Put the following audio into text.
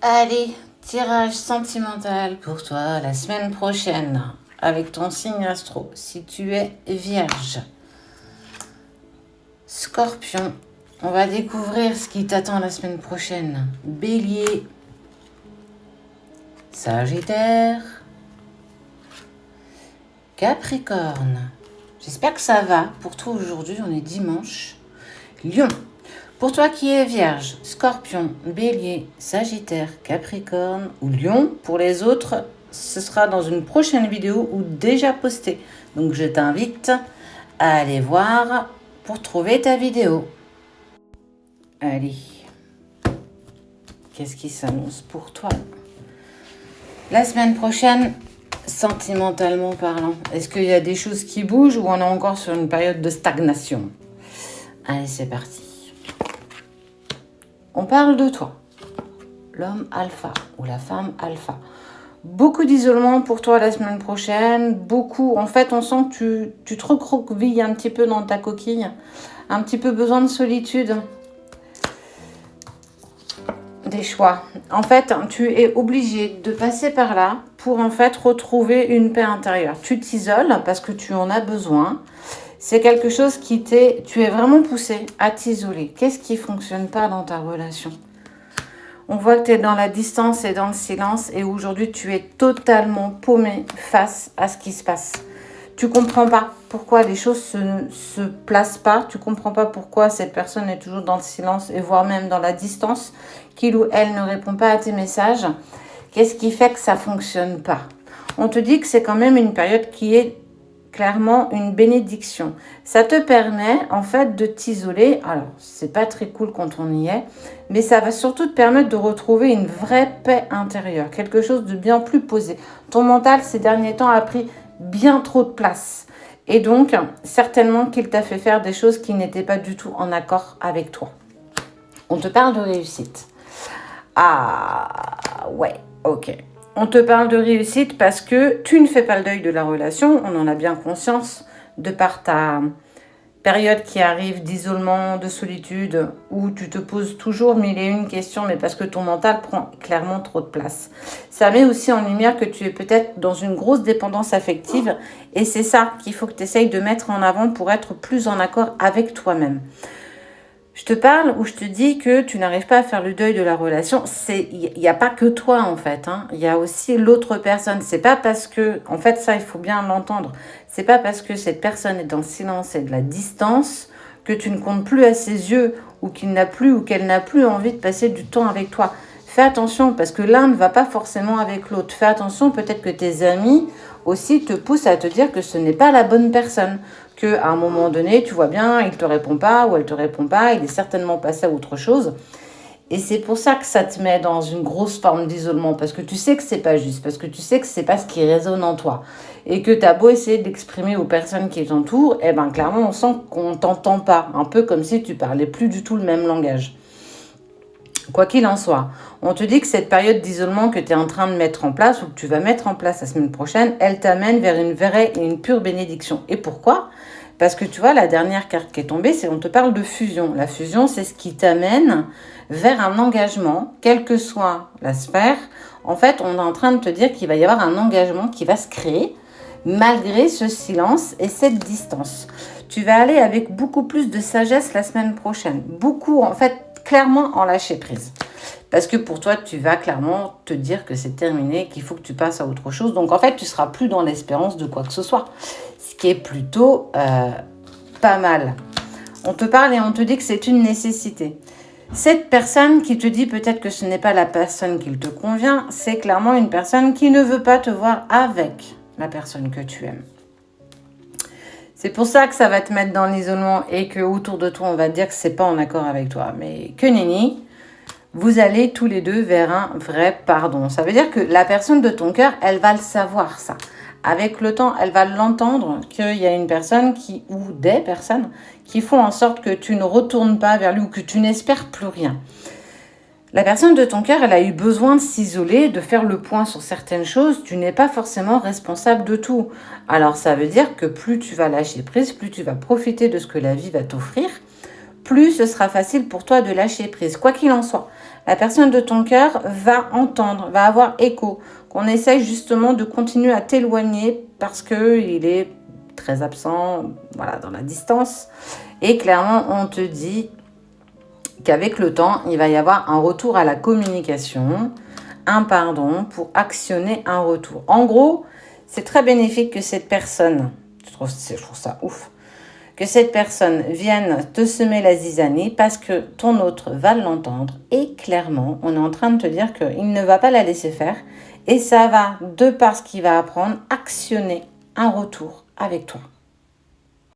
Allez, tirage sentimental pour toi la semaine prochaine avec ton signe astro si tu es vierge. Scorpion, on va découvrir ce qui t'attend la semaine prochaine. Bélier, Sagittaire, Capricorne. J'espère que ça va. Pour toi aujourd'hui, on est dimanche. Lion, pour toi qui es vierge, Scorpion, Bélier, Sagittaire, Capricorne ou Lion, pour les autres, ce sera dans une prochaine vidéo ou déjà postée. Donc je t'invite à aller voir pour trouver ta vidéo. Allez, qu'est-ce qui s'annonce pour toi la semaine prochaine, sentimentalement parlant? Est-ce qu'il y a des choses qui bougent ou on est encore sur une période de stagnation? Allez, c'est parti. On parle de toi, l'homme alpha ou la femme alpha. Beaucoup d'isolement pour toi la semaine prochaine, beaucoup, en fait on sent que tu te recroquevilles un petit peu dans ta coquille, un petit peu besoin de solitude, des choix. En fait, tu es obligé de passer par là pour en fait retrouver une paix intérieure. Tu t'isoles parce que tu en as besoin. C'est quelque chose tu es vraiment poussé à t'isoler. Qu'est-ce qui ne fonctionne pas dans ta relation? On voit que tu es dans la distance et dans le silence et aujourd'hui tu es totalement paumé face à ce qui se passe. Tu comprends pas pourquoi les choses ne se placent pas. Tu comprends pas pourquoi cette personne est toujours dans le silence et voire même dans la distance, qu'il ou elle ne répond pas à tes messages. Qu'est-ce qui fait que ça fonctionne pas? On te dit que c'est quand même une période qui est clairement une bénédiction. Ça te permet en fait de t'isoler. Alors, c'est pas très cool quand on y est, mais ça va surtout te permettre de retrouver une vraie paix intérieure, quelque chose de bien plus posé. Ton mental, ces derniers temps, a pris bien trop de place. Et donc, certainement qu'il t'a fait faire des choses qui n'étaient pas du tout en accord avec toi. On te parle de réussite. Ah, ouais, ok. On te parle de réussite parce que tu ne fais pas le deuil de la relation. On en a bien conscience de par ta période qui arrive d'isolement, de solitude, où tu te poses toujours mille et une questions, mais parce que ton mental prend clairement trop de place. Ça met aussi en lumière que tu es peut-être dans une grosse dépendance affective et c'est ça qu'il faut que tu essayes de mettre en avant pour être plus en accord avec toi-même. Je te parle ou je te dis que tu n'arrives pas à faire le deuil de la relation. Il n'y a pas que toi en fait. Il y a aussi l'autre personne. C'est pas parce que, en fait, ça il faut bien l'entendre. C'est pas parce que cette personne est dans le silence et de la distance que tu ne comptes plus à ses yeux ou qu'il n'a plus ou qu'elle n'a plus envie de passer du temps avec toi. Fais attention parce que l'un ne va pas forcément avec l'autre. Fais attention, peut-être que tes amis aussi te poussent à te dire que ce n'est pas la bonne personne. Qu'à un moment donné, tu vois bien, il ne te répond pas ou elle ne te répond pas, il est certainement passé à autre chose. Et c'est pour ça que ça te met dans une grosse forme d'isolement, parce que tu sais que c'est pas juste, parce que tu sais que c'est pas ce qui résonne en toi. Et que tu as beau essayer d'exprimer aux personnes qui t'entourent, eh ben clairement on sent qu'on t'entend pas, un peu comme si tu parlais plus du tout le même langage. Quoi qu'il en soit, on te dit que cette période d'isolement que tu es en train de mettre en place, ou que tu vas mettre en place la semaine prochaine, elle t'amène vers une vraie et une pure bénédiction. Et pourquoi ? Parce que tu vois, la dernière carte qui est tombée, c'est on te parle de fusion. La fusion, c'est ce qui t'amène vers un engagement, quelle que soit la sphère. En fait, on est en train de te dire qu'il va y avoir un engagement qui va se créer malgré ce silence et cette distance. Tu vas aller avec beaucoup plus de sagesse la semaine prochaine. Beaucoup, en fait, clairement en lâcher prise. Parce que pour toi, tu vas clairement te dire que c'est terminé, qu'il faut que tu passes à autre chose. Donc, en fait, tu ne seras plus dans l'espérance de quoi que ce soit. Ce qui est plutôt pas mal. On te parle et on te dit que c'est une nécessité. Cette personne qui te dit peut-être que ce n'est pas la personne qui te convient, c'est clairement une personne qui ne veut pas te voir avec la personne que tu aimes. C'est pour ça que ça va te mettre dans l'isolement et que autour de toi, on va te dire que c'est pas en accord avec toi. Mais que nenni, vous allez tous les deux vers un vrai pardon. Ça veut dire que la personne de ton cœur, elle va le savoir ça. Avec le temps, elle va l'entendre qu'il y a une personne ou des personnes qui font en sorte que tu ne retournes pas vers lui ou que tu n'espères plus rien. La personne de ton cœur, elle a eu besoin de s'isoler, de faire le point sur certaines choses. Tu n'es pas forcément responsable de tout. Alors, ça veut dire que plus tu vas lâcher prise, plus tu vas profiter de ce que la vie va t'offrir, plus ce sera facile pour toi de lâcher prise. Quoi qu'il en soit, la personne de ton cœur va entendre, va avoir écho, qu'on essaye justement de continuer à t'éloigner parce qu'il est très absent, voilà, dans la distance. Et clairement, on te dit qu'avec le temps, il va y avoir un retour à la communication, un pardon pour actionner un retour. En gros, c'est très bénéfique que cette personne, je trouve ça ouf, que cette personne vienne te semer la zizanie parce que ton autre va l'entendre et clairement, on est en train de te dire qu'il ne va pas la laisser faire et ça va, de par ce qu'il va apprendre, actionner un retour avec toi.